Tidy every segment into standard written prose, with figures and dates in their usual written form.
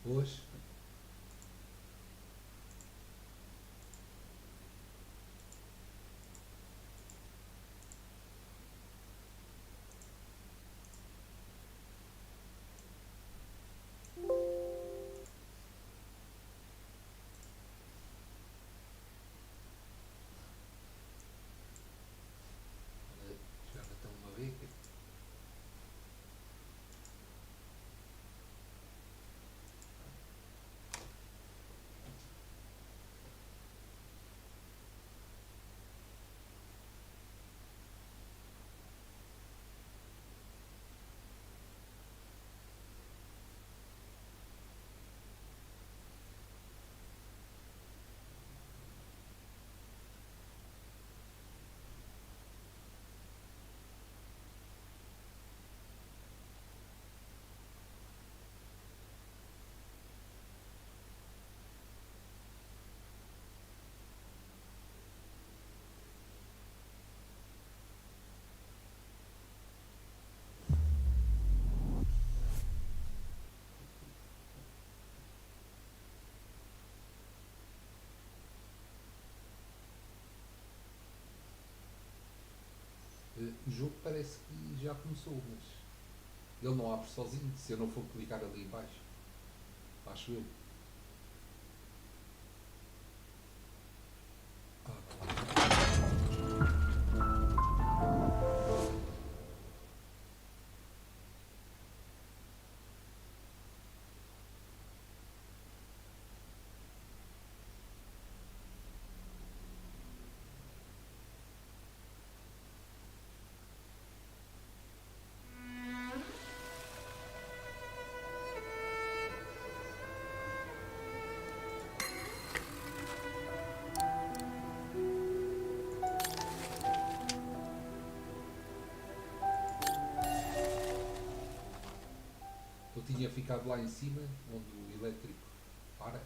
Pois. Já estão uma beca. O jogo parece que já começou, mas ele não abre sozinho se eu não for clicar ali em baixo. Acho eu. Eu tinha ficado lá em cima, onde o elétrico para,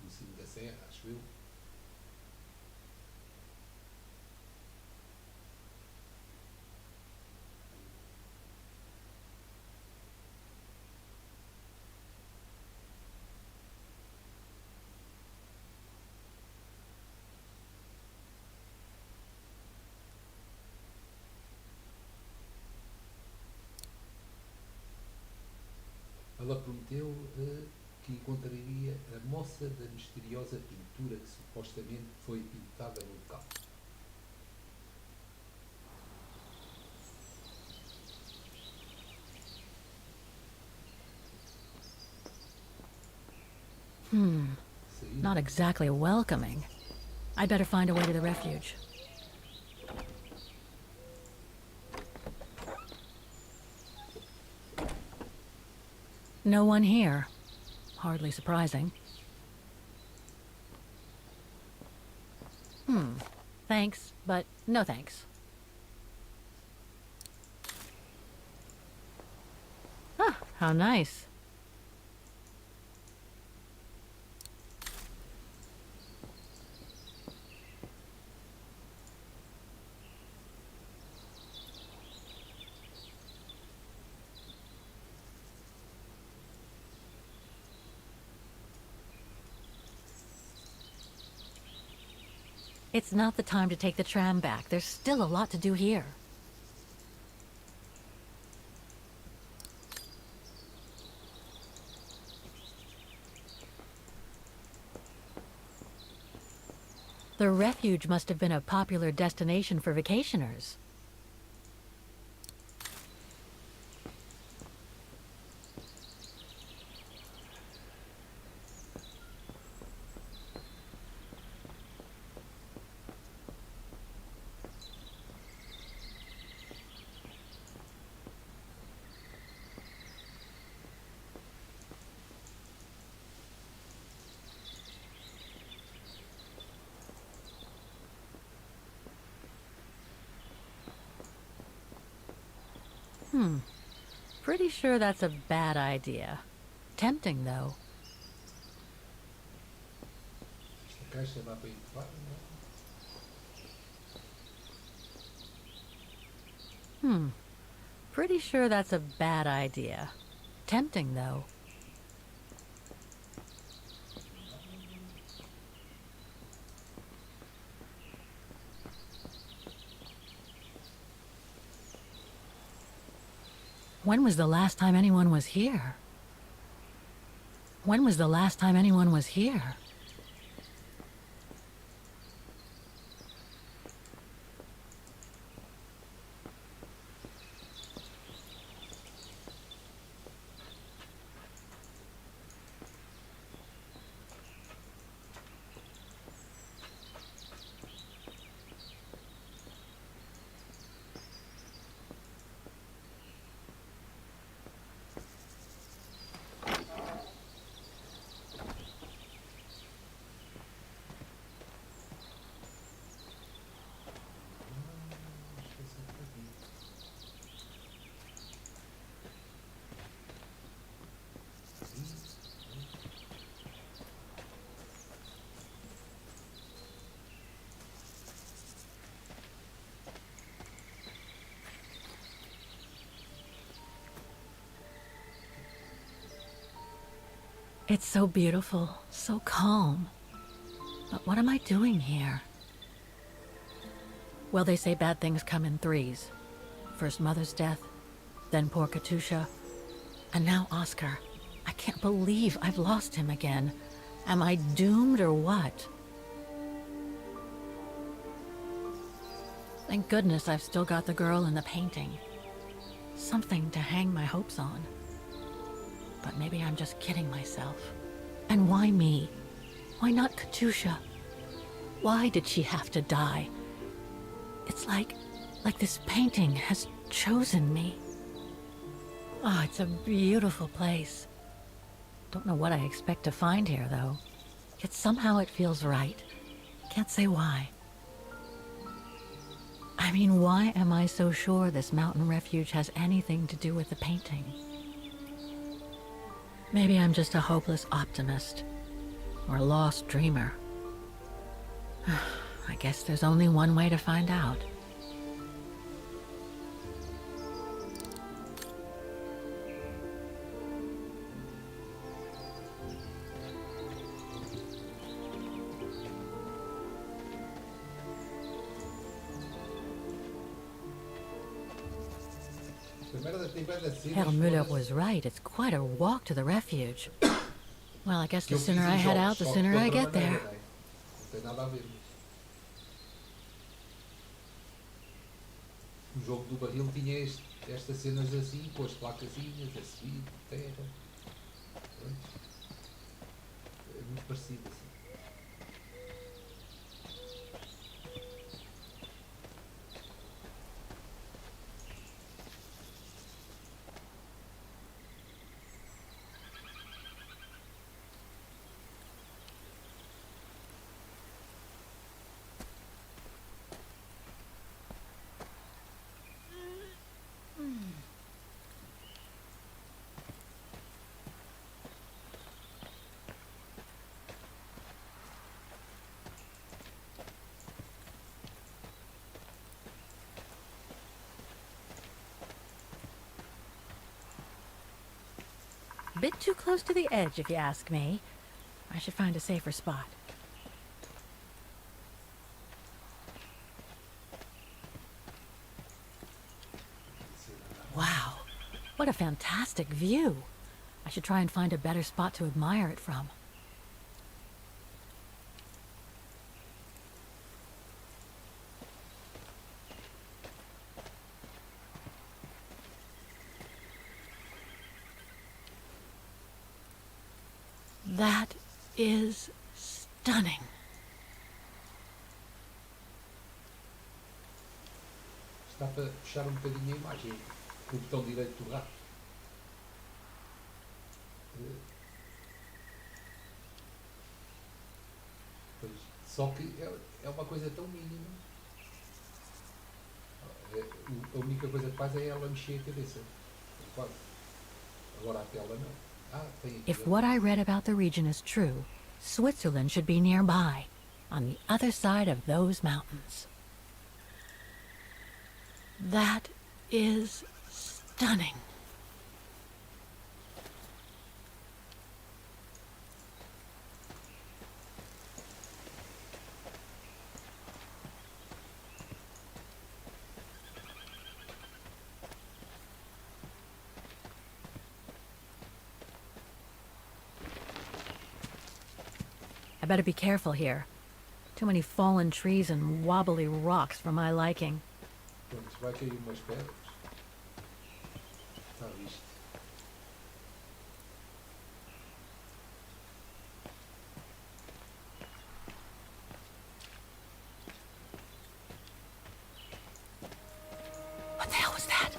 no cimo da serra, acho eu. Ela prometeu que encontraria a moça da misteriosa pintura que supostamente foi pintada no local. Sair? Not exactly welcoming. I'd better find a way to the refuge. No one here. Hardly surprising. Thanks, but no thanks. Ah, how nice. It's not the time to take the tram back. There's still a lot to do here. The refuge must have been a popular destination for vacationers. Pretty sure that's a bad idea. Tempting, though. Esta caixa dá para empurrar, não? Pretty sure that's a bad idea. Tempting, though. When was the last time anyone was here? When was the last time anyone was here? It's so beautiful, so calm. But what am I doing here? Well, they say bad things come in threes. First Mother's death, then poor Katusha, and now Oscar. I can't believe I've lost him again. Am I doomed or what? Thank goodness I've still got the girl in the painting. Something to hang my hopes on. But maybe I'm just kidding myself. And why me? Why not Katusha? Why did she have to die? It's like this painting has chosen me. Oh, it's a beautiful place. Don't know what I expect to find here, though. Yet somehow it feels right. Can't say why. I mean, why am I so sure this mountain refuge has anything to do with the painting? Maybe I'm just a hopeless optimist, or a lost dreamer. I guess there's only one way to find out. Herr Müller was right. It's quite a walk to the refuge. Well, I guess the sooner I head out, the sooner I get there. O jogo do barril tinha estas cenas assim, com as placazinhas a subir, terra. É muito parecido assim. Bit too close to the edge, if you ask me. I should find a safer spot. Wow, what a fantastic view. I should try and find a better spot to admire it from. That is stunning. Está para puxar bocadinho a imagem com o botão direito do rato. Pois, só que é uma coisa tão mínima. A única coisa que faz é ela mexer a cabeça. Quase. Agora a tela não. If what I read about the region is true, Switzerland should be nearby, on the other side of those mountains. That is stunning. I better be careful here. Too many fallen trees and wobbly rocks for my liking. Pronto, vai cair umas pedras. Está visto. What the hell was that?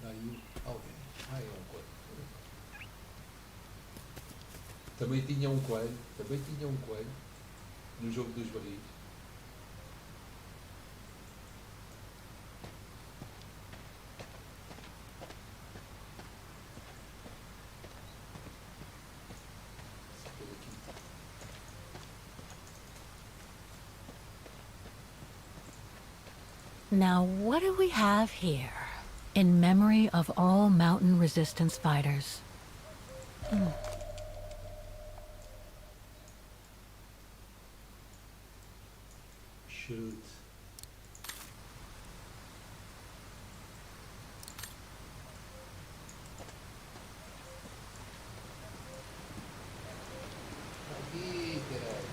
Daí alguém. Ah, é um coelho. Também tinha um coelho. Também tinha um coelho. No jogo dos barris. Por aqui. Now, what do we have here? In memory of all mountain resistance fighters. Shoot. Aqui, caralho.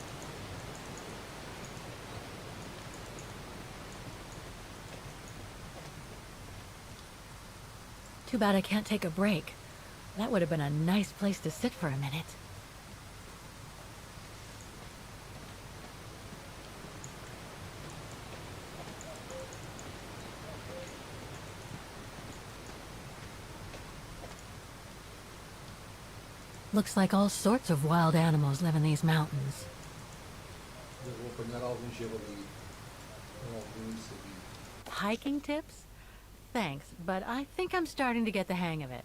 Too bad I can't take a break. That would have been a nice place to sit for a minute. Looks like all sorts of wild animals live in these mountains. Eu vou apanhar algum javali. Ou algum sabi. Hiking tips? Thanks, but I think I'm starting to get the hang of it.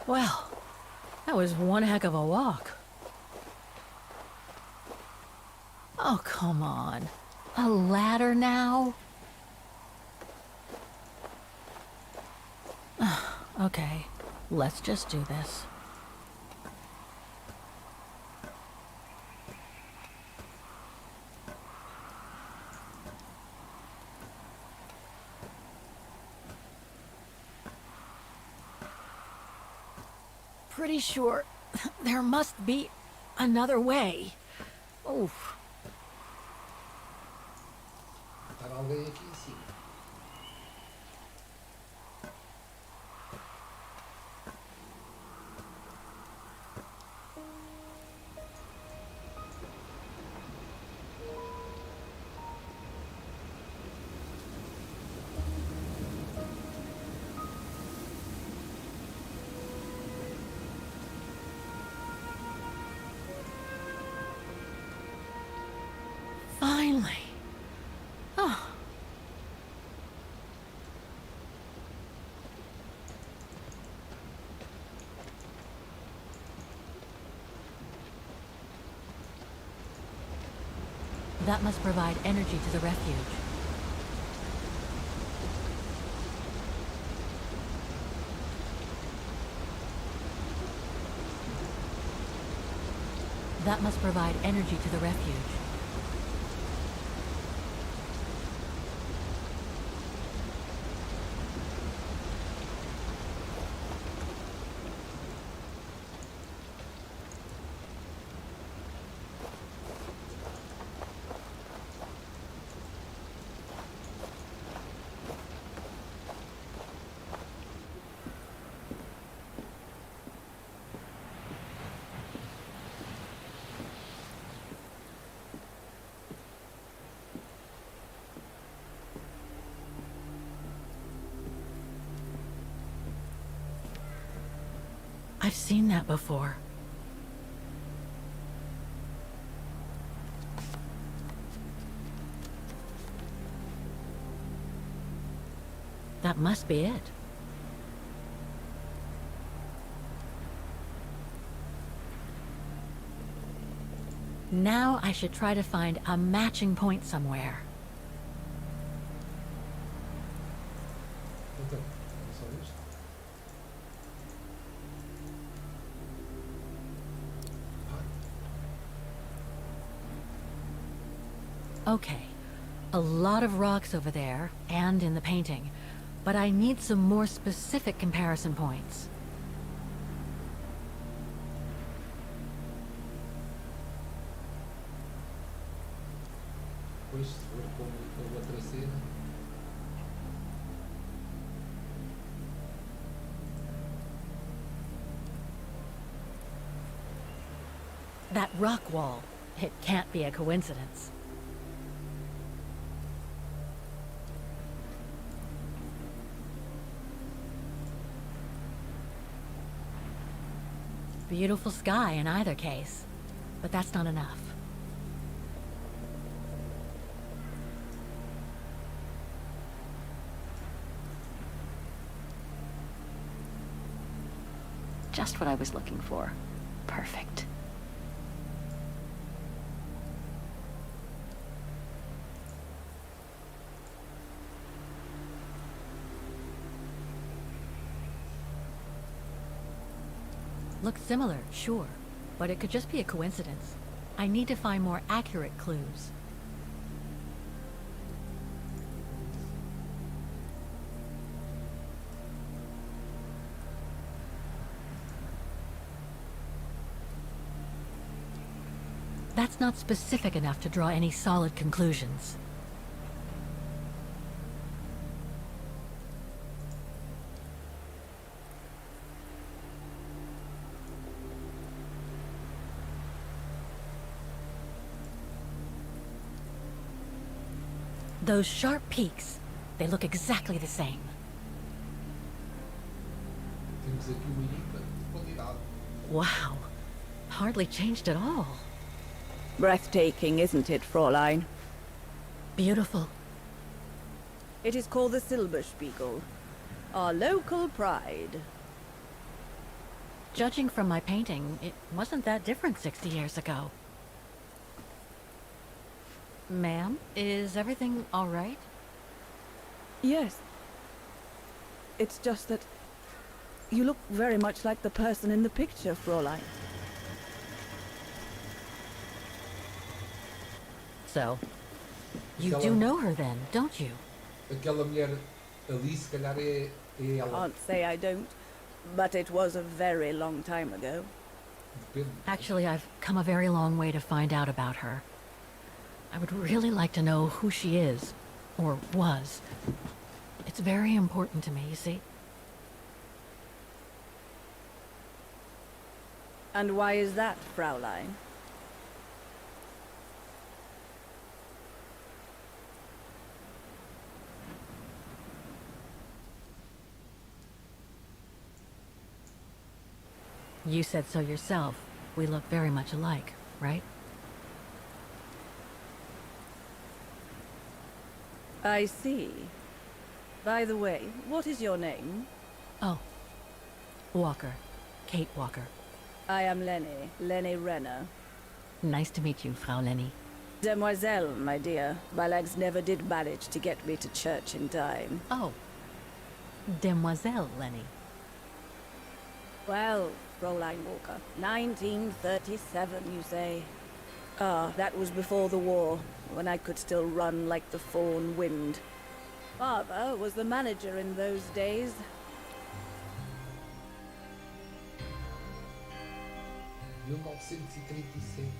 Well, that was one heck of a walk. Oh, come on. A ladder now? Okay, let's just do this. Pretty sure there must be another way. Oof. Estar alguém aqui em cima. Finally. Oh. That must provide energy to the refuge. That must provide energy to the refuge. I've seen that before. That must be it. Now I should try to find a matching point somewhere. Então, é só isto. Okay, a lot of rocks over there, and in the painting, but I need some more specific comparison points. Depois, se for com a outra cena, That rock wall, it can't be a coincidence. Beautiful sky in either case, but that's not enough. Just what I was looking for. Perfect. Looks similar, sure, but it could just be a coincidence. I need to find more accurate clues. That's not specific enough to draw any solid conclusions. Those sharp peaks, they look exactly the same. temos aqui uma equipa de qualidade. Wow, hardly changed at all. Breathtaking, isn't it, Fräulein? Beautiful. It is called the Silberspiegel, our local pride. Judging from my painting, it wasn't that different 60 years ago. Ma'am, is everything all right? Yes. It's just that you look very much like the person in the picture, Fräulein. So, you do know her then, don't you? Aquela mulher ali, se calhar, é ela. Can't say I don't, but it was a very long time ago. Depende. Actually, I've come a very long way to find out about her. I would really like to know who she is, or was. It's very important to me, you see? And why is that, Fräulein? You said so yourself. We look very much alike, right? I see. By the way, what is your name? Oh. Walker. Kate Walker. I am Lenny Renner. Nice to meet you, Frau Lenny. Demoiselle, my dear. My legs never did manage to get me to church in time. Oh, Demoiselle Lenny. Well, Fräulein Walker, 1937, you say? Ah, that was before the war, when I could still run like the fawn wind. Father was the manager in those days. 1937.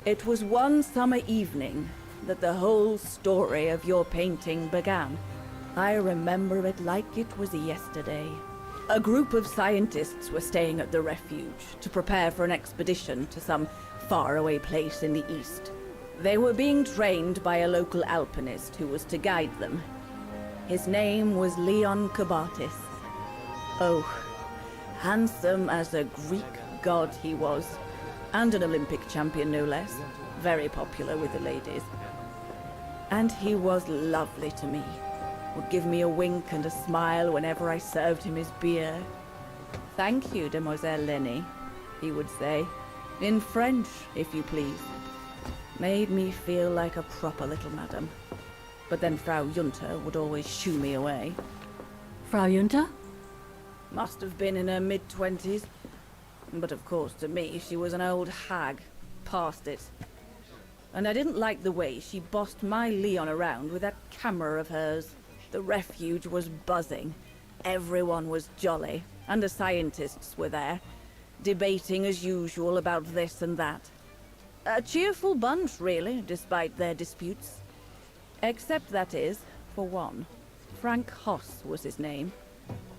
It was one summer evening that the whole story of your painting began. I remember it like it was yesterday. A group of scientists were staying at the refuge to prepare for an expedition to some faraway place in the east. They were being trained by a local alpinist who was to guide them. His name was Leon Kabatis. Oh, handsome as a Greek god he was, and an Olympic champion no less, very popular with the ladies. And he was lovely to me. Would give me a wink and a smile whenever I served him his beer. "Thank you, Demoiselle Lenny," he would say, in French, if you please. Made me feel like a proper little madam. But then Frau Junta would always shoo me away. Frau Junta? Must have been in her mid-20s. But of course, to me, she was an old hag. Past it. And I didn't like the way she bossed my Leon around with that camera of hers. The refuge was buzzing. Everyone was jolly, and the scientists were there, debating as usual about this and that. A cheerful bunch, really, despite their disputes. Except, that is, for one. Frank Hoss was his name.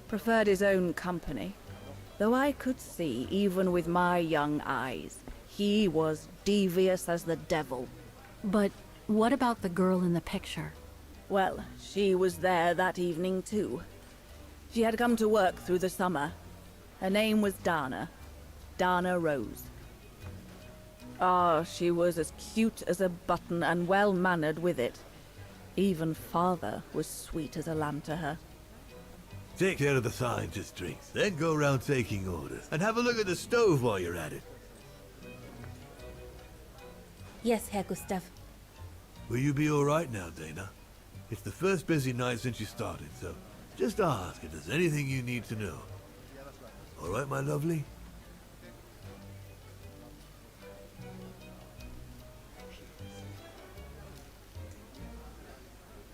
Preferred his own company. Though I could see, even with my young eyes, he was devious as the devil. But what about the girl in the picture? Well, she was there that evening too. She had come to work through the summer. Her name was Dana. Dana Rose. Ah, she was as cute as a button and well-mannered with it. Even father was sweet as a lamb to her. Take care of the scientist drinks, then go around taking orders. And have a look at the stove while you're at it. Yes, Herr Gustav. Will you be alright now, Dana? It's the first busy night since you started, so just ask if there's anything you need to know. Alright, my lovely?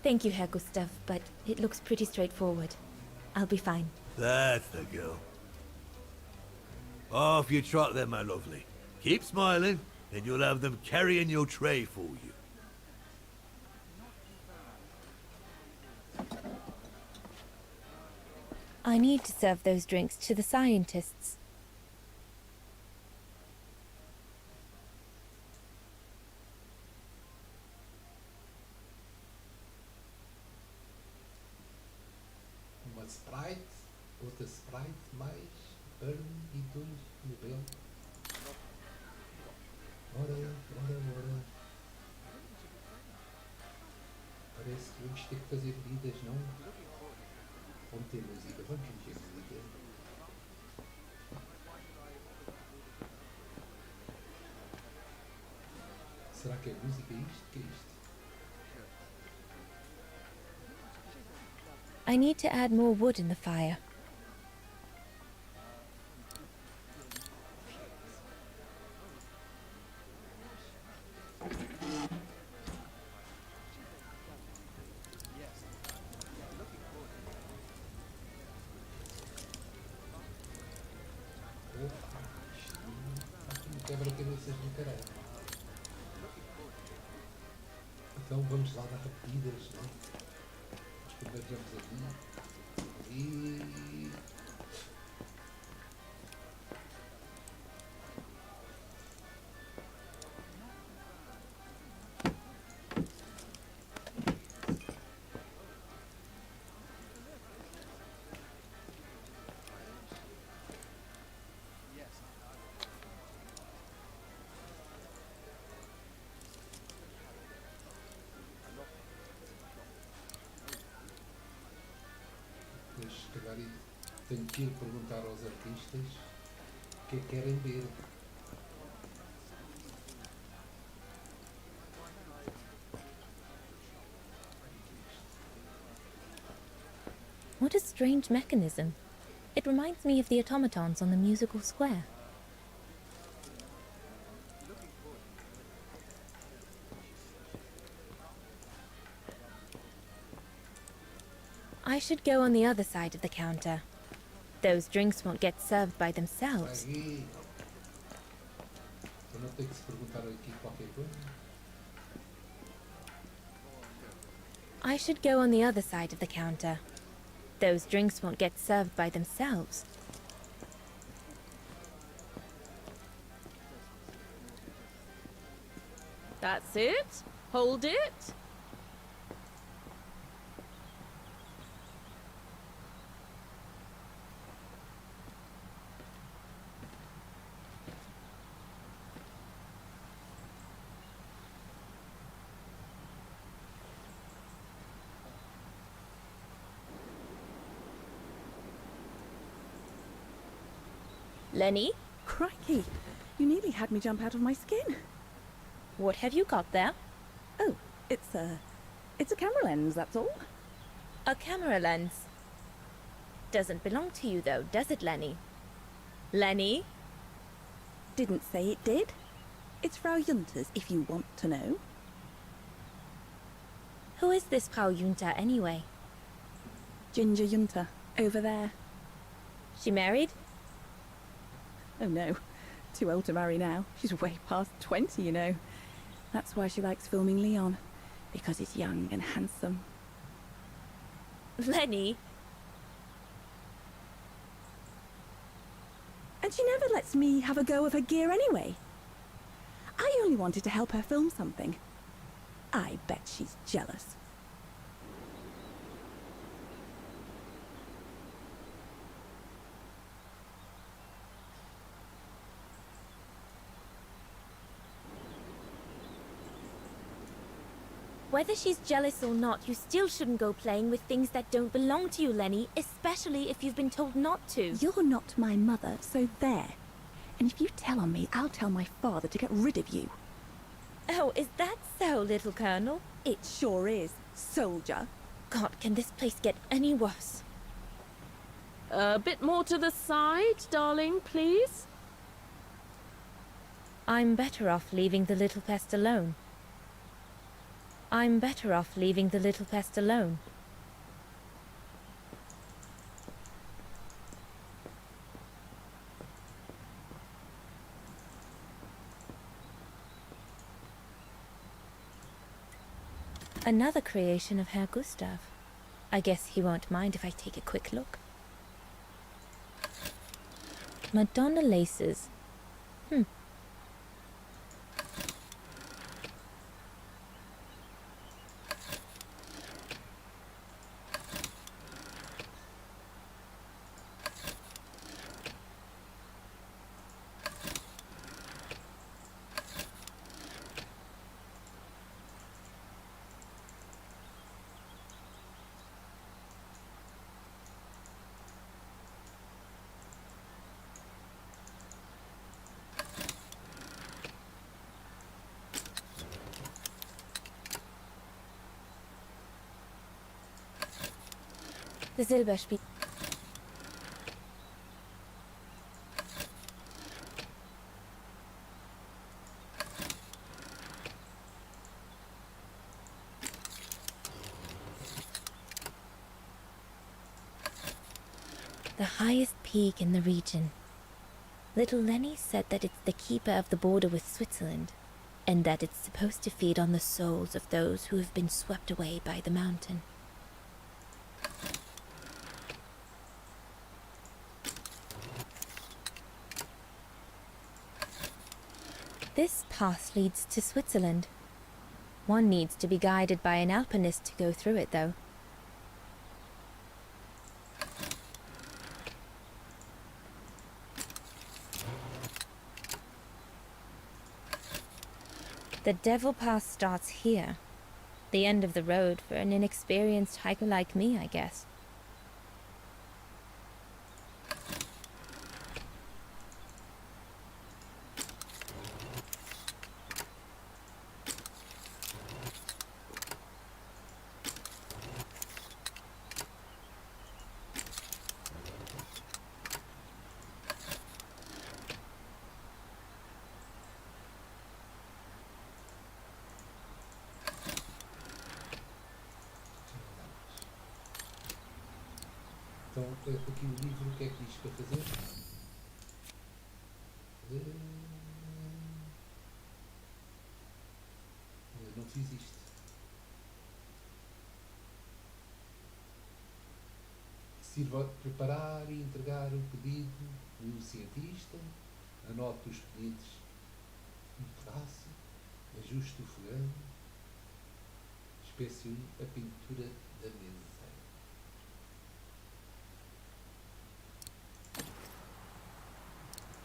Thank you, Herr Gustav, but it looks pretty straightforward. I'll be fine. That's the girl. Off you trot then, my lovely. Keep smiling, and you'll have them carrying your tray for you. I need to serve those drinks to the scientists. Uma Sprite, outra Sprite, mais Burn e 2 Nobel. Ora. Parece que vamos ter que fazer bebidas, não? Vamos ter música, vamos ter música. Será que é música isto? O que é isto? I need to add more wood in the fire. Opa, isto está aqui um quebra-cabeças do caralho. Então vamos lá dar repetidas, não é? Vamos aqui. E... calhar tenho que ir perguntar aos artistas o que é que querem ver. What a strange mechanism. It reminds me of the automatons on the musical square. I should go on the other side of the counter. Those drinks won't get served by themselves. Aqui. Eu não tenho que se perguntar aqui qualquer coisa. I should go on the other side of the counter. Those drinks won't get served by themselves. That's it. Hold it. Lenny, Crikey, you nearly had me jump out of my skin. what have you got there? Oh, it's a camera lens, that's all. A camera lens. Doesn't belong to you though, does it, Lenny? Lenny? Didn't say it did. It's Frau Junter's, if you want to know. Who is this Frau Junta anyway? Ginger Junter, over there. She married? Oh no, too old to marry now. She's way past 20, you know. That's why she likes filming Leon, because he's young and handsome. Lenny? And she never lets me have a go of her gear anyway. I only wanted to help her film something. I bet she's jealous. Whether she's jealous or not, you still shouldn't go playing with things that don't belong to you, Lenny, especially if you've been told not to. You're not my mother, so there. And if you tell on me, I'll tell my father to get rid of you. Oh, is that so, little Colonel? It sure is, soldier. God, can this place get any worse? A bit more to the side, darling, please. I'm better off leaving the little pest alone. I'm better off leaving the little pest alone. Another creation of Herr Gustav. I guess he won't mind if I take a quick look. Madonna laces. The Silberspiel. The highest peak in the region. Little Lenny said that it's the keeper of the border with Switzerland, and that it's supposed to feed on the souls of those who have been swept away by the mountain. This path leads to Switzerland. One needs to be guided by an alpinist to go through it, though. The Devil Pass starts here. The end of the road for an inexperienced hiker like me, I guess. aqui o livro, o que é que diz para fazer? Não fiz isto. Sirva preparar e entregar o pedido do cientista, anote os pedidos no terraço, ajuste o fogão, inspecione a pintura da mesa.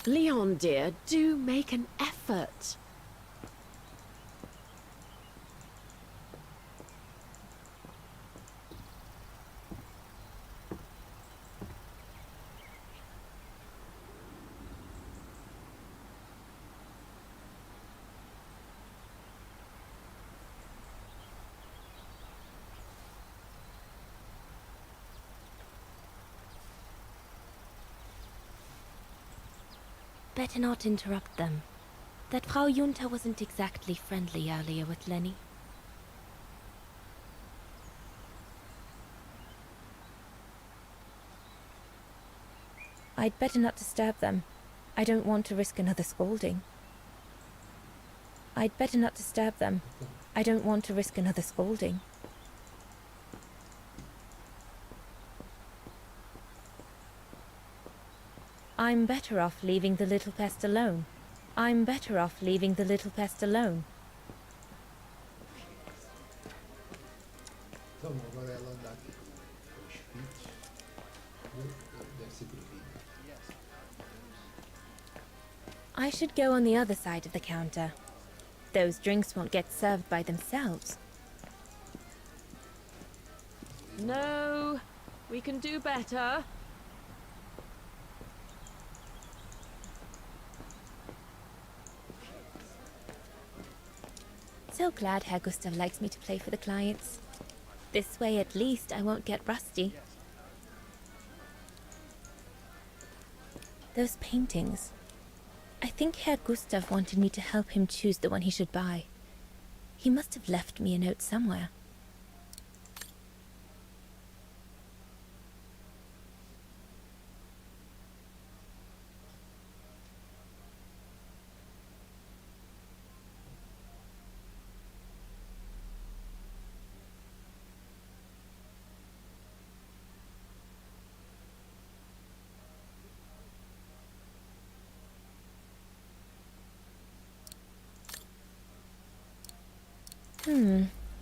Leon, dear, do make an effort. Better not interrupt them. That Frau Junta wasn't exactly friendly earlier with Lenny. I'd better not disturb them. I don't want to risk another scolding. I'd better not disturb them. I don't want to risk another scolding. I'm better off leaving the little pest alone. I'm better off leaving the little pest alone. Então agora ela anda aqui com os espíritos. Deve ser proibida. I should go on the other side of the counter. Those drinks won't get served by themselves. No, we can do better. So glad Herr Gustav likes me to play for the clients. This way at least I won't get rusty. Those paintings. I think Herr Gustav wanted me to help him choose the one he should buy. He must have left me a note somewhere.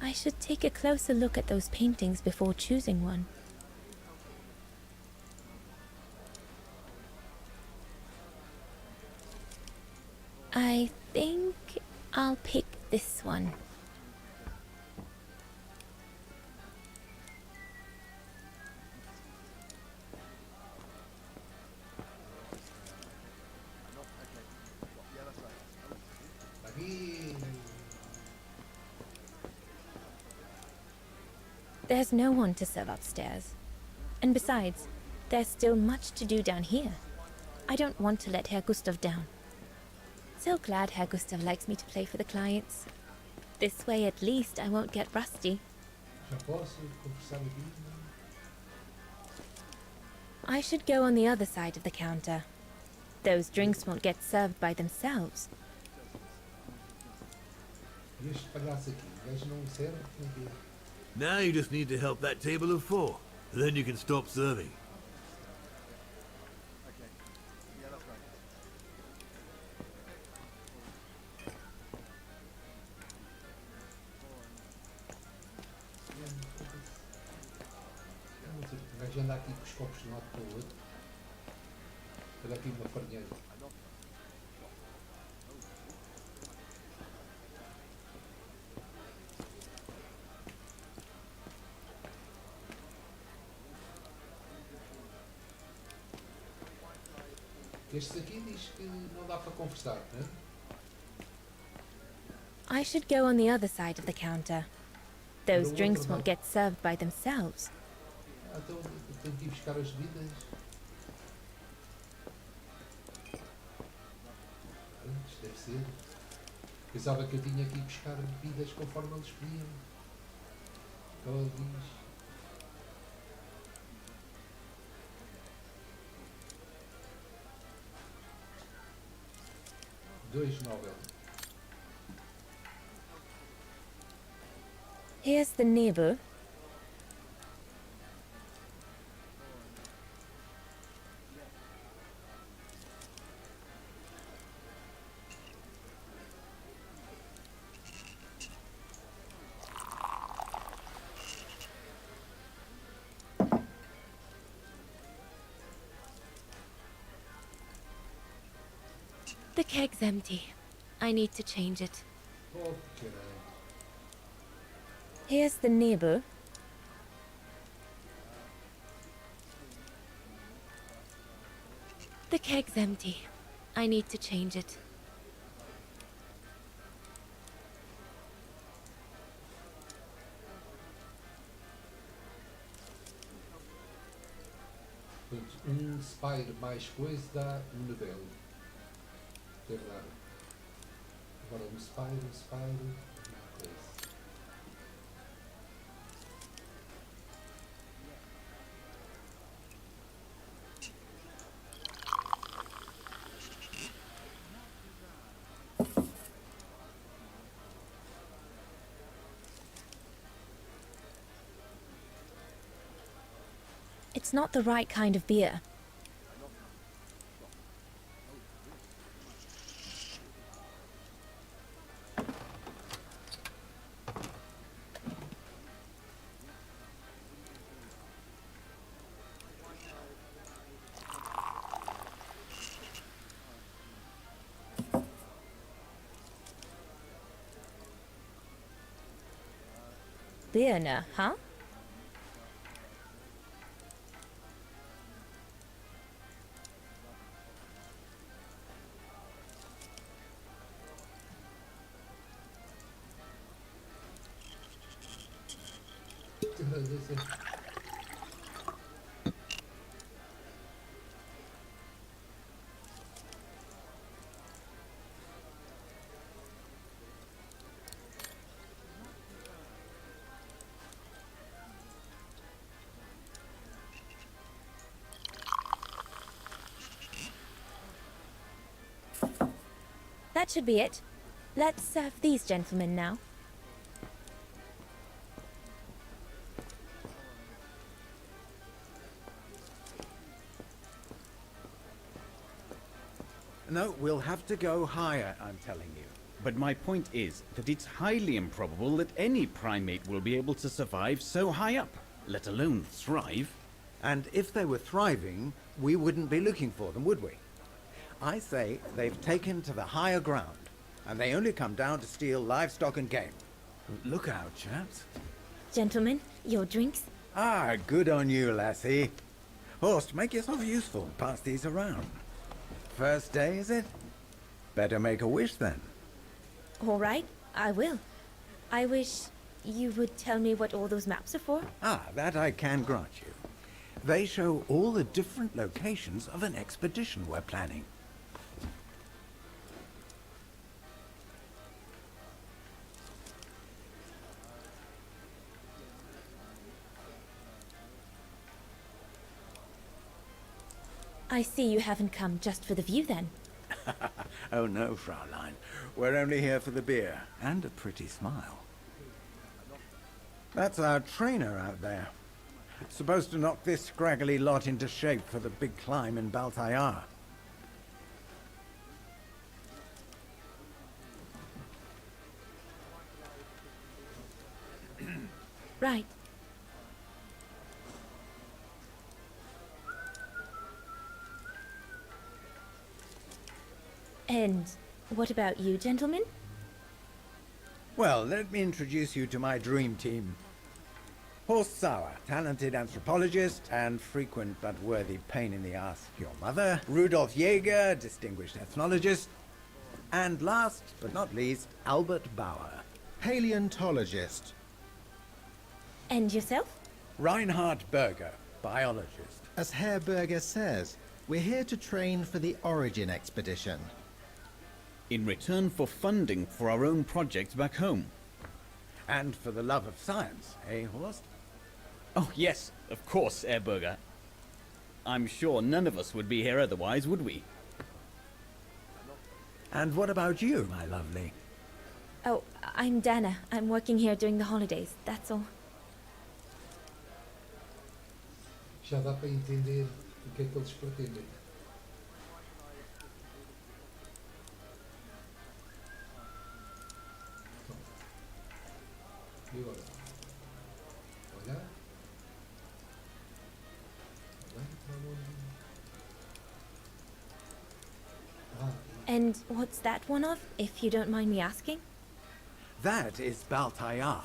I should take a closer look at those paintings before choosing one. I think I'll pick this one. Aqui. There's no one to serve upstairs. And besides, there's still much to do down here. I don't want to let Herr Gustav down. So glad Herr Gustav likes me to play for the clients. This way at least I won't get rusty. Já posso conversar aqui? I should go on the other side of the counter. Those drinks won't get served by themselves. E este palhaço aqui? O gajo não serve? Como é que é? Now you just need to help that table of 4. Then you can stop serving. O gajo anda aqui com os copos de um lado para o outro. Olha aqui uma farinheira. Este aqui diz que não dá para conversar, não é? I should go on the other side of the counter. Those drinks won't get served by themselves. Então tenho que ir buscar as bebidas. Isto deve ser. Pensava que eu tinha que ir buscar bebidas conforme eles pediam. Ela diz. 2 Nobel. Here's the neighbor. The keg's empty. I need to change it. Oh, caralho. Here's the neighbor. The keg's empty. I need to change it. Portanto, spire mais coisa dá Nobel. Deve dar. Agora spire, uma coisa. It's not the right kind of beer. Birne, huh? That should be it. Let's serve these gentlemen now. No, we'll have to go higher, I'm telling you. But my point is that it's highly improbable that any primate will be able to survive so high up, let alone thrive. And if they were thriving, we wouldn't be looking for them, would we? I say they've taken to the higher ground, and they only come down to steal livestock and game. Look out, chaps. Gentlemen, your drinks? Ah, good on you, lassie. Horst, make yourself useful and pass these around. First day, is it? Better make a wish then. All right, I will. I wish you would tell me what all those maps are for. Ah, that I can grant you. They show all the different locations of an expedition we're planning. I see you haven't come just for the view then. Oh no, Fraulein. We're only here for the beer and a pretty smile. That's our trainer out there. Supposed to knock this scraggly lot into shape for the big climb in Baltayar. Right. And what about you, gentlemen? Well, let me introduce you to my dream team. Horst Sauer, talented anthropologist and frequent but worthy pain in the ass your mother. Rudolf Jäger, distinguished ethnologist. And last but not least, Albert Bauer, Paleontologist. And yourself? Reinhard Berger, biologist. As Herr Berger says, we're here to train for the Origin expedition. In return for funding for our own project back home. And for the love of science, eh, Horst? Oh yes, of course, Ehrberger. I'm sure none of us would be here otherwise, would we? And what about you, my lovely? Oh, I'm Dana. I'm working here during the holidays, that's all. Já dá para entender o que é que eles pretendem. E agora? Olhar? Olhar para onde? Ah, And what's that one of, if you don't mind me asking? That is Baltayar,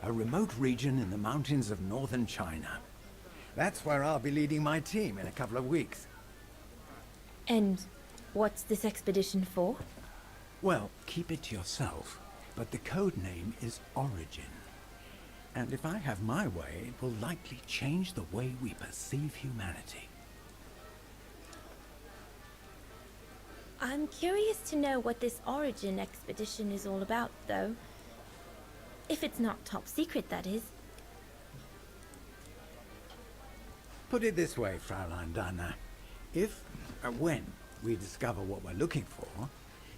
a remote region in the mountains of northern China. That's where I'll be leading my team in a couple of weeks. And what's this expedition for? Well, keep it to yourself, but the code name is Origin. And if I have my way, it will likely change the way we perceive humanity. I'm curious to know what this Origin expedition is all about, though. If it's not top secret, that is. Put it this way, Fraulein Dana. If, when, we discover what we're looking for,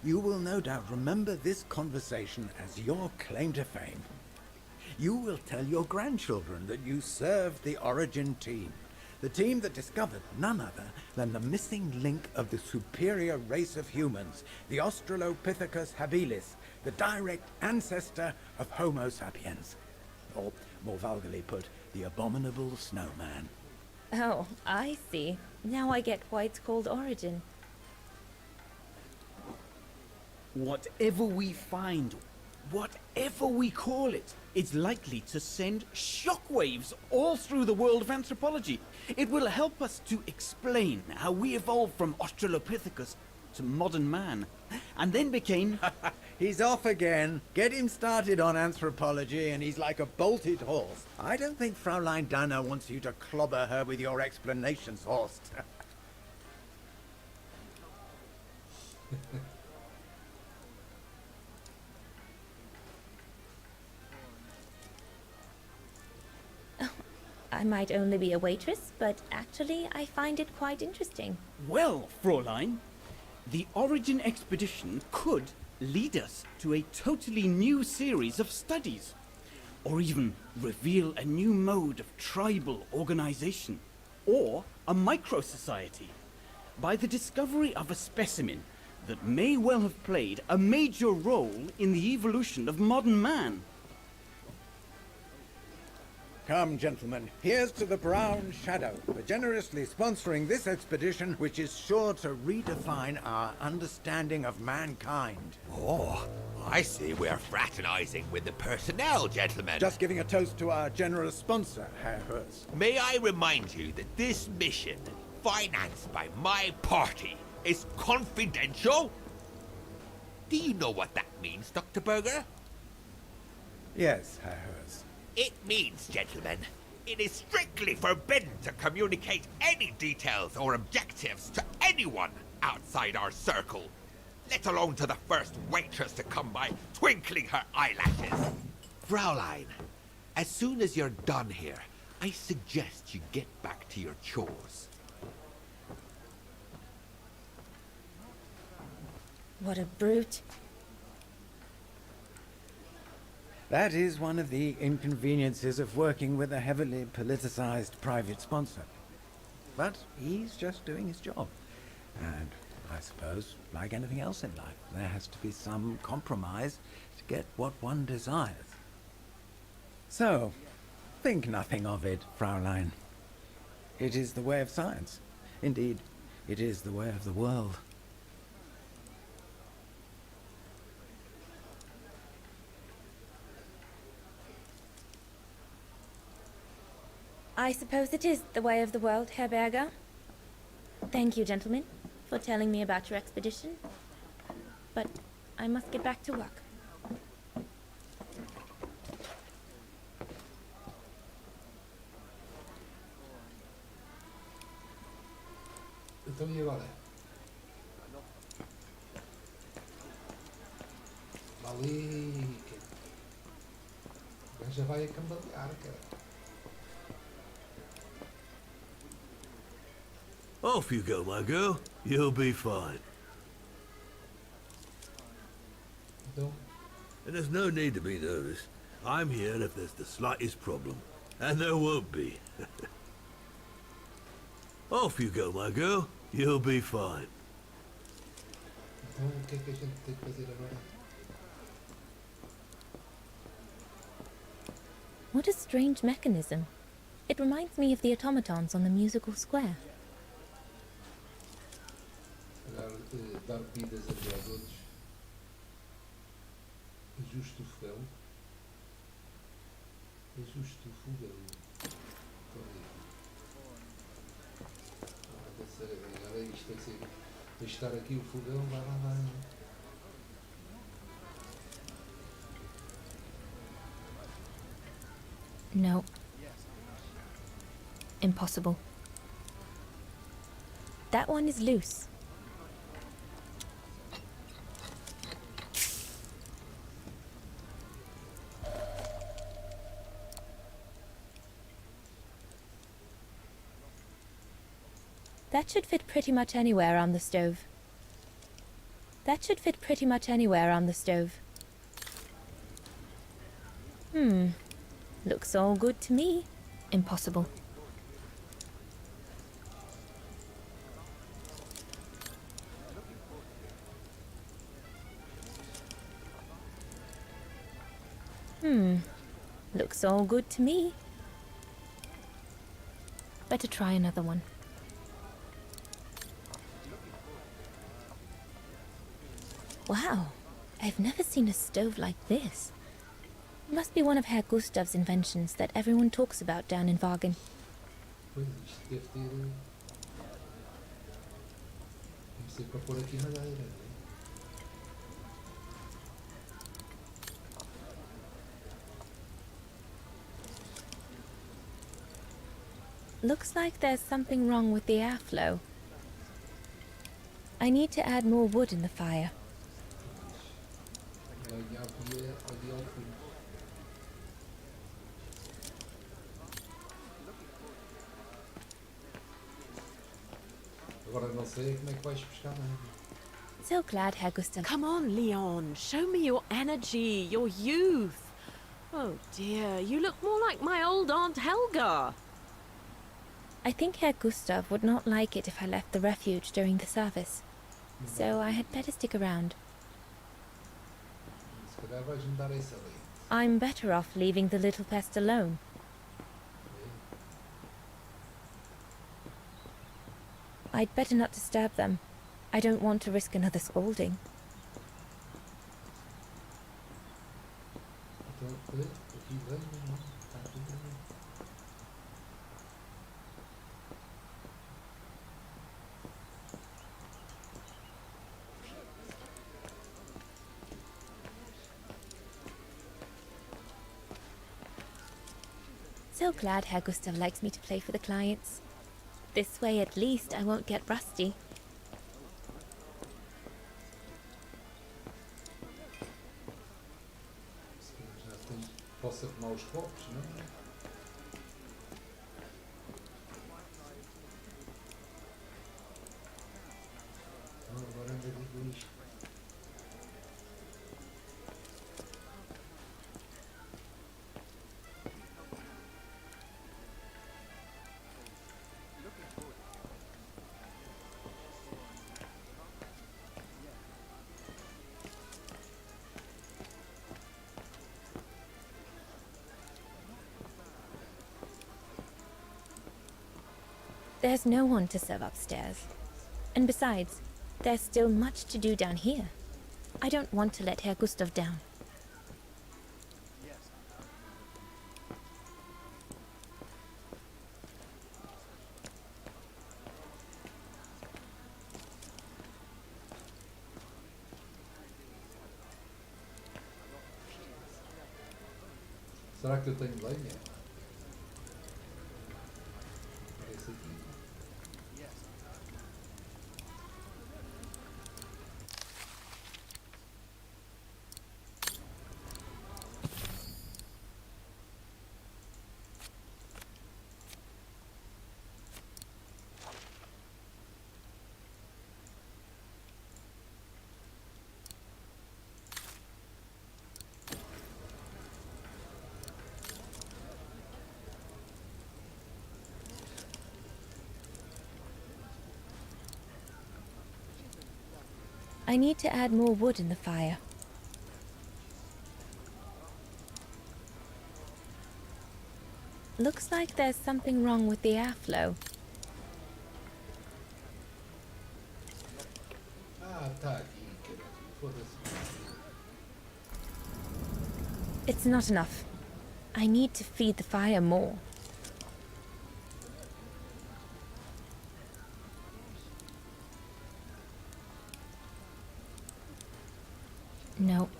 you will no doubt remember this conversation as your claim to fame. You will tell your grandchildren that you served the Origin team, the team that discovered none other than the missing link of the superior race of humans, the Australopithecus habilis, the direct ancestor of Homo sapiens. Or, more vulgarly put, the abominable snowman. Oh, I see. Now I get why it's called Origin. Whatever we find, whatever we call it, it's likely to send shockwaves all through the world of anthropology. It will help us to explain how we evolved from Australopithecus to modern man, and then became... He's off again. Get him started on anthropology and he's like a bolted horse. I don't think Fraulein Dana wants you to clobber her with your explanations, Horst. I might only be a waitress, but actually I find it quite interesting. Well, Fräulein, the Origin expedition could lead us to a totally new series of studies, or even reveal a new mode of tribal organization, or a micro-society, by the discovery of a specimen that may well have played a major role in the evolution of modern man. Come, gentlemen, here's to the Brown Shadow for generously sponsoring this expedition, which is sure to redefine our understanding of mankind. Oh, I see we're fraternizing with the personnel, gentlemen. Just giving a toast to our generous sponsor, Herr Hurst. May I remind you that this mission, financed by my party, is confidential? Do you know what that means, Dr. Berger? Yes, Herr Hurst. It means, gentlemen, it is strictly forbidden to communicate any details or objectives to anyone outside our circle, let alone to the first waitress to come by twinkling her eyelashes. Fraulein, as soon as you're done here, I suggest you get back to your chores. What a brute. That is one of the inconveniences of working with a heavily politicized private sponsor. But he's just doing his job. And I suppose, like anything else in life, there has to be some compromise to get what one desires. So, think nothing of it, Fraulein. It is the way of science. Indeed, it is the way of the world. I suppose it is the way of the world, Herr Berger. Thank you, gentlemen, for telling me about your expedition. But I must get back to work. Então e agora? Ali, o gajo já vai a cambalear, cara. Off you go, my girl. You'll be fine. Então, And there's no need to be nervous. I'm here if there's the slightest problem. And there won't be. Off you go, my girl. You'll be fine. então o que é que a gente tem que fazer agora? What a strange mechanism. It reminds me of the automatons on the musical square. Se calhar dar bebidas a jogadores. Ajuste o fogão. Ajuste o fogão. Agora isto tem que ser. Ajustar aqui o fogão, vai lá, vai. No. Impossible. That one is loose. That should fit pretty much anywhere on the stove. That should fit pretty much anywhere on the stove. Looks all good to me. Impossible. Looks all good to me. Better try another one. Wow, I've never seen a stove like this. It must be one of Herr Gustav's inventions that everyone talks about down in Wagen. Pois isto deve ter. Deve ser para pôr aqui madeira. Né? Looks like there's something wrong with the airflow. I need to add more wood in the fire. Ganhar via ali ao fundo. Agora não sei como é que vais pescar nada. So glad Herr Gustav. Come on, Leon. Show me your energy, your youth. Oh dear, you look more like my old Aunt Helga. I think Herr Gustav would not like it if I left the refuge during the service. So I had better stick around. Se calhar vais-me dar essa lei. I'm better off leaving the little pest alone. I'd better not disturb them. I don't want to risk another scolding. Então, aqui vem, não? Está tudo bem. So glad Herr Gustav likes me to play for the clients. This way at least I won't get rusty. Se calhar já tem, posso arrumar os copos, não? Então, agora ainda digo isto. There's no one to serve upstairs. And besides, there's still much to do down here. I don't want to let Herr Gustav down. Será que eu tenho lenha? Parece aqui. I need to add more wood in the fire. Looks like there's something wrong with the airflow. Ah, tá aqui, caralho. Foda-se. It's not enough. I need to feed the fire more. No.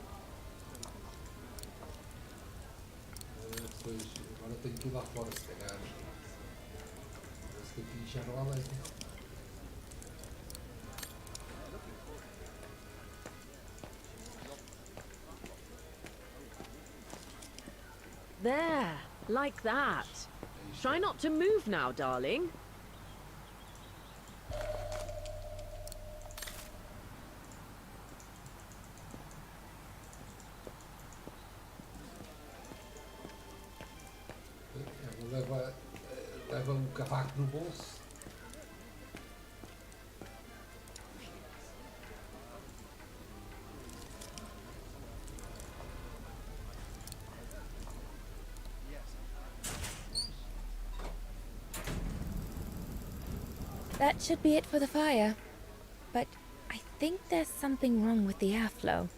Depois, agora tenho que ir lá fora, se calhar. Parece que aqui já não há leite. There, like that. Try not to move now, darling. Leva um cavaco no bolso. That should be it for the fire. But I think there's something wrong with the airflow.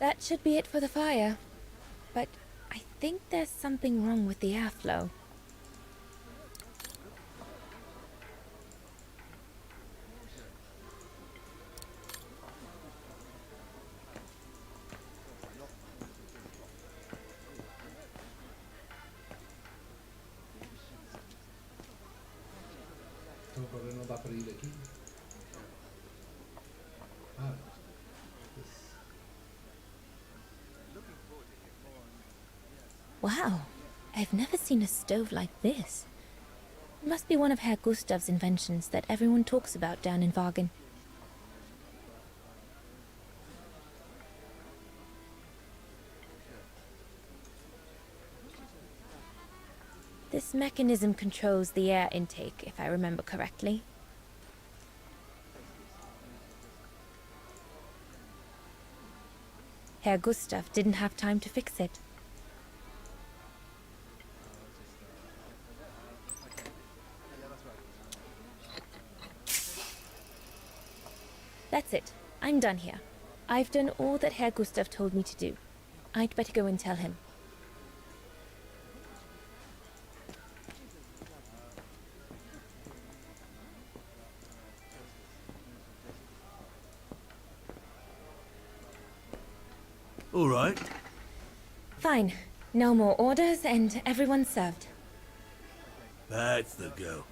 That should be it for the fire. But I think there's something wrong with the airflow. Então agora não dá para ir aqui. Ah, esse. Wow, I've never seen a stove like this. It must be one of Herr Gustav's inventions that everyone talks about down in Vagen. This mechanism controls the air intake, if I remember correctly. Herr Gustav didn't have time to fix it. That's it. I'm done here. I've done all that Herr Gustav told me to do. I'd better go and tell him. All right. Fine. No more orders and everyone's served. That's the go.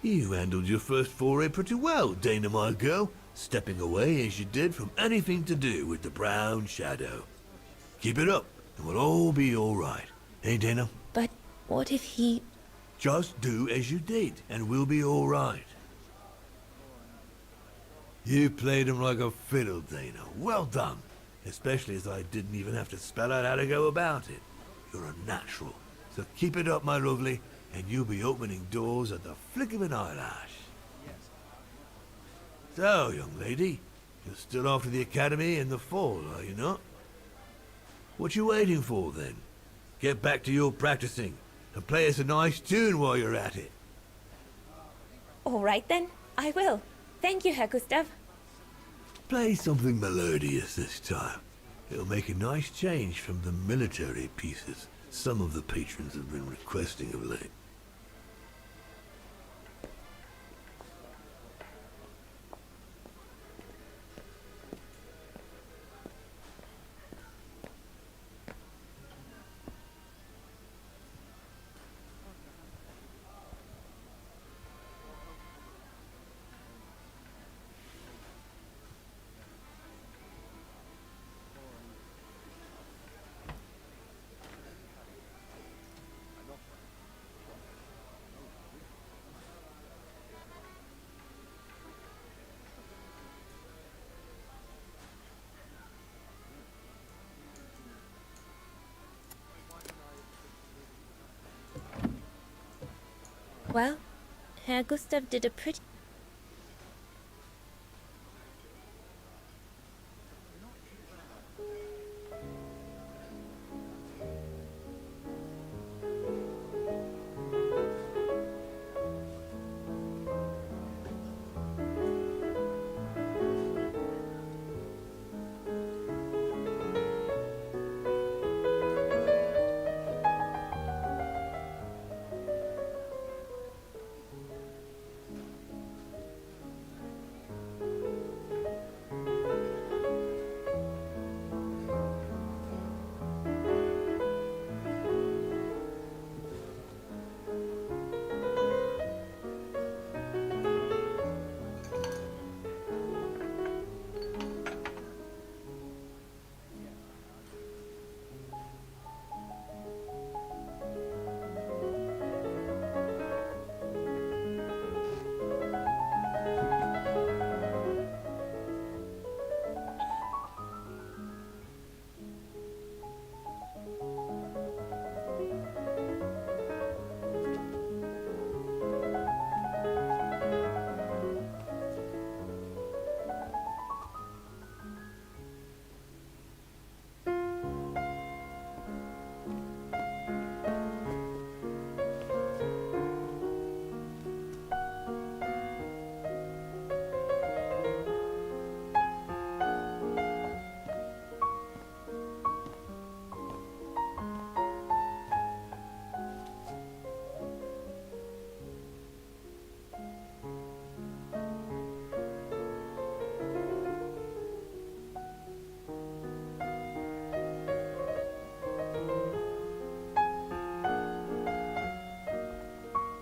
You handled your first foray pretty well, Dana, my girl, stepping away as you did from anything to do with the Brown Shadow. Keep it up, and we'll all be all right. Hey, Dana? But what if he... Just do as you did, and we'll be all right. You played him like a fiddle, Dana. Well done. Especially as I didn't even have to spell out how to go about it. You're a natural. So keep it up, my lovely, and you'll be opening doors at the flick of an eyelash. So, young lady, you're still off to the academy in the fall, are you not? What you waiting for, then? Get back to your practicing, and play us a nice tune while you're at it. All right then, I will. Thank you, Herr Gustav. Play something melodious this time. It'll make a nice change from the military pieces some of the patrons have been requesting of late. Well, Herr Gustav did a pretty...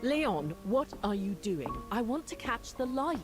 Leon, what are you doing? I want to catch the light.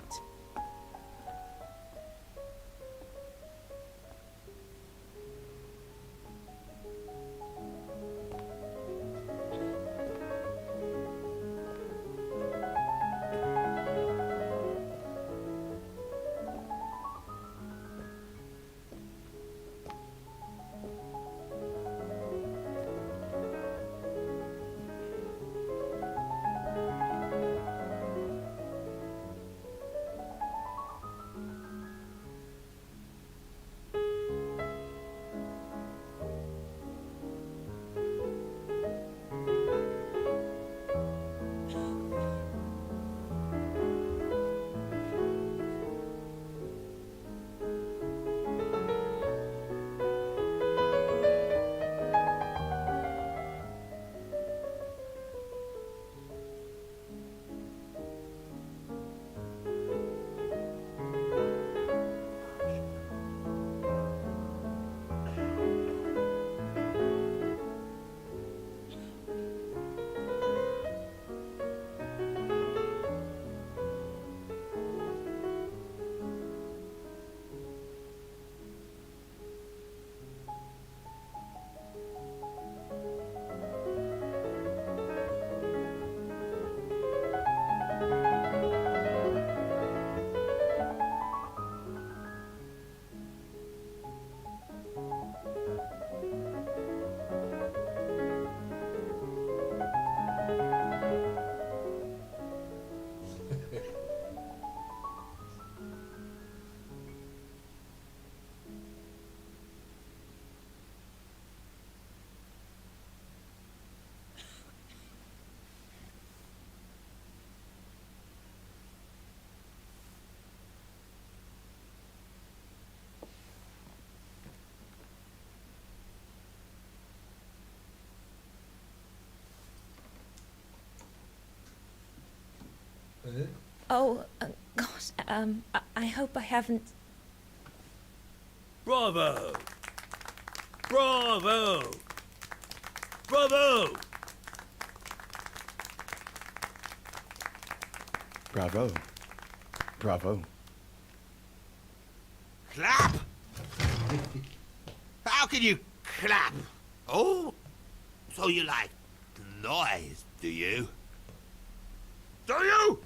Oh, gosh, I hope I haven't... Bravo! Bravo! Bravo! Bravo. Bravo. Clap? How can you clap? Oh, so you like the noise, do you? Do you?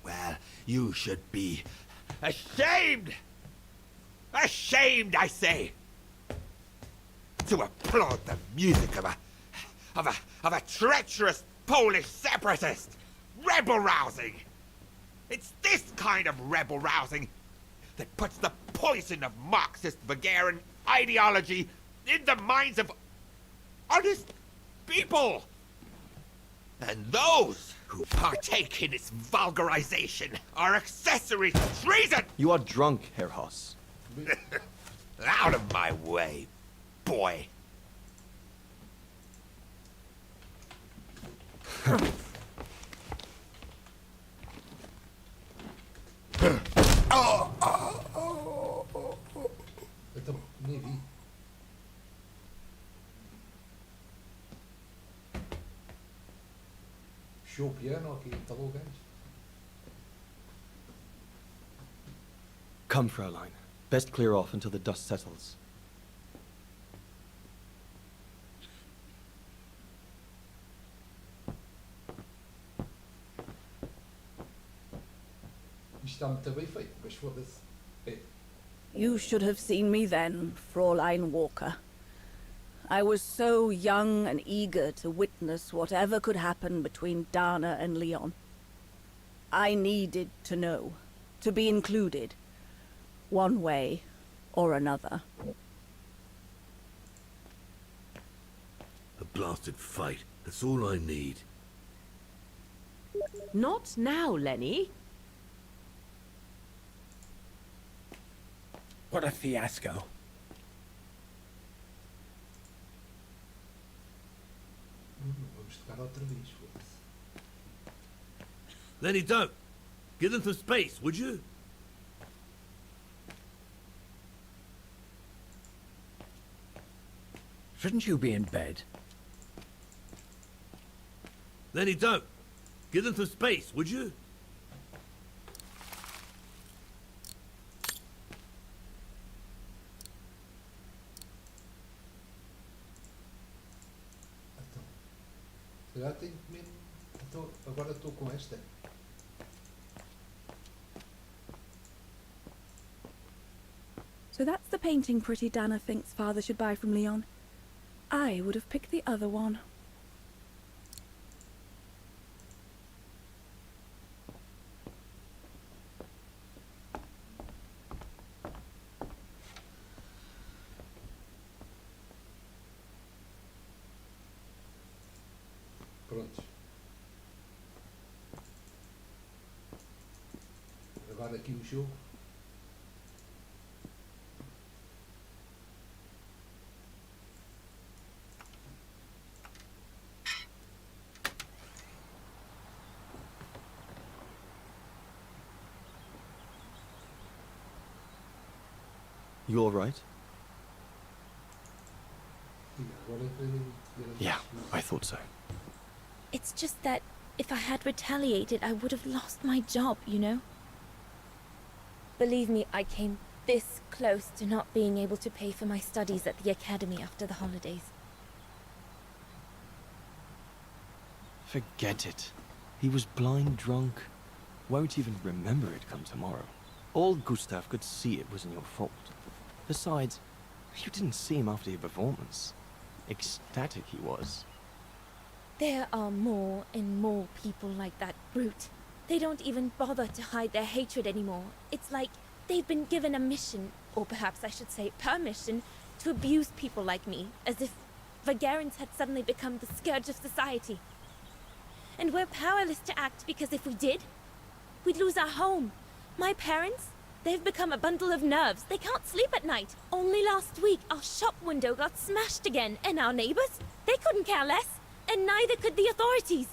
Well, you should be ashamed! Ashamed, I say! To applaud the music of a treacherous Polish separatist! Rebel rousing! It's this kind of rebel rousing that puts the poison of Marxist Bulgarian ideology in the minds of honest people! And those who partake in its vulgarization are accessories to treason! You are drunk, Herr Hoss. Out of my way, boy. Então, nem vi. Fechou o piano, ok, instalou o gajo. Come, Fraulein. Best clear off until the dust settles. Isto está muito bem feito, mas foda-se. É. You should have seen me then, Fräulein Walker. I was so young and eager to witness whatever could happen between Dana and Leon. I needed to know, to be included, one way or another. A blasted fight. That's all I need. Not now, Lenny. What a fiasco. Vamos tocar outra vez, foda-se. Lenny, don't. Give them some space, would you? Shouldn't you be in bed? Lenny, don't. Give them some space, would you? Então, se calhar tenho que mesmo. Então, agora estou com esta. So that's the painting Pretty Dana thinks father should buy from Leon. I would have picked the other one. Prontos. Agora aqui o jogo. You all right? E agora é para Yeah, I thought so. It's just that if I had retaliated, I would have lost my job, you know? Believe me, I came this close to not being able to pay for my studies at the academy after the holidays. Forget it. He was blind drunk. Won't even remember it come tomorrow. All Gustav could see it wasn't your fault. Besides, you didn't see him after your performance. Ecstatic he was. There are more and more people like that brute. They don't even bother to hide their hatred anymore. It's like they've been given a mission, or perhaps I should say permission, to abuse people like me, as if Vagarans had suddenly become the scourge of society. And we're powerless to act because if we did, we'd lose our home. My parents, they've become a bundle of nerves. They can't sleep at night. Only last week, our shop window got smashed again, and our neighbors, they couldn't care less. And neither could the authorities.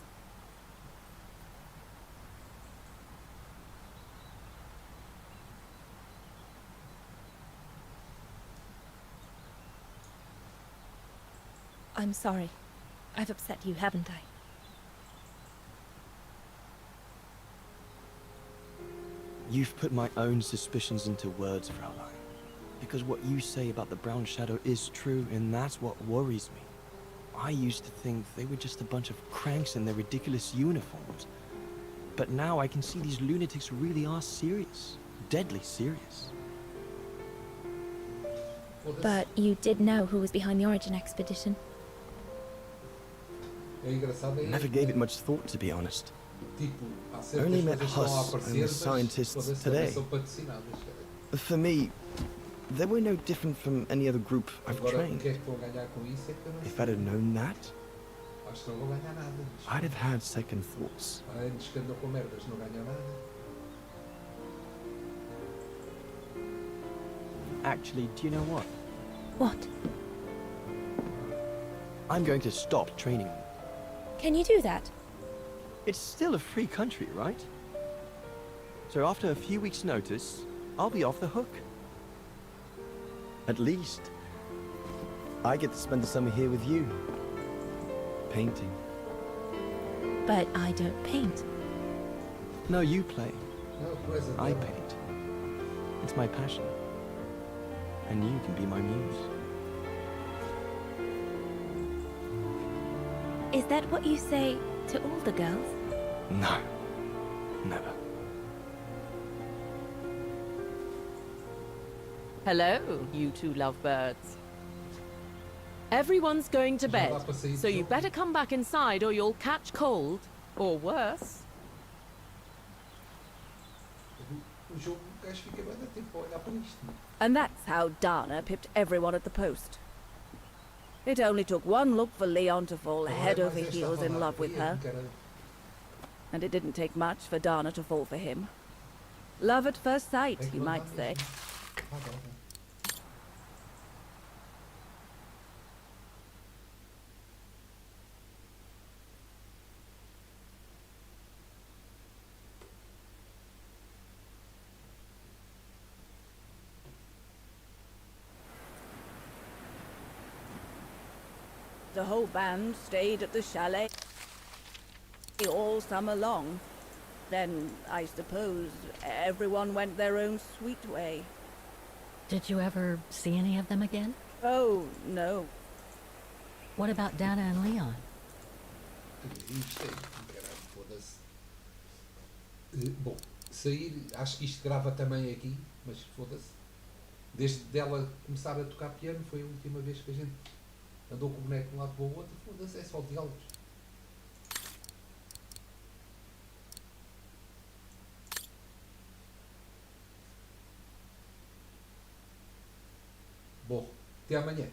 I'm sorry. I've upset you, haven't I? You've put my own suspicions into words, Fraulein. Because what you say about the Brown Shadow is true, and that's what worries me. I used to think they were just a bunch of cranks in their ridiculous uniforms. But now I can see these lunatics really are serious. Deadly serious. But you did know who was behind the Origin expedition. É engraçado Never gave it much thought, to be honest. Tipo, há Only certas met coisas que estão a Huss aparecer, and the mas scientists foda-se, today. também são patrocinadas, cara. For me, they were no different from any other group I've Agora, o trained. que é que vão ganhar com isso é que eu não If sei. I'd have known that, Acho que não vão ganhar nada. I'd have had second thoughts. Há anos que andam com merdas, não ganham nada. Actually, do you know what? What? I'm going to stop training. Can you do that? It's still a free country, right? So after a few weeks' notice, I'll be off the hook. At least, I get to spend the summer here with you. Painting. But I don't paint. No, you play. Não, coisa I dela. paint. It's my passion. And you can be my muse. Is that what you say to all the girls? No. Never. Hello, you two lovebirds. Everyone's going to Já bed, dá para sair do so you jogo? better come back inside or you'll catch cold. Or worse. O jogo, o gajo fica bem a tempo a olhar para isto. And that's how Dana pipped everyone at the post. It only took one look for Leon to fall head over heels in love with her. And it didn't take much for Dana to fall for him. Love at first sight, you might say. The whole band stayed at the chalet all summer long. Then, I suppose, everyone went their own sweet way. Did you ever see any of them again? Oh, no. What about Dana and Leon? Isto é, caralho, foda-se. Bom, sair, acho que isto grava também aqui, mas foda-se. Desde dela começar a tocar piano, foi a última vez que a gente andou com o boneco de um lado para o outro, foda-se, é só diálogos. Bom, até amanhã.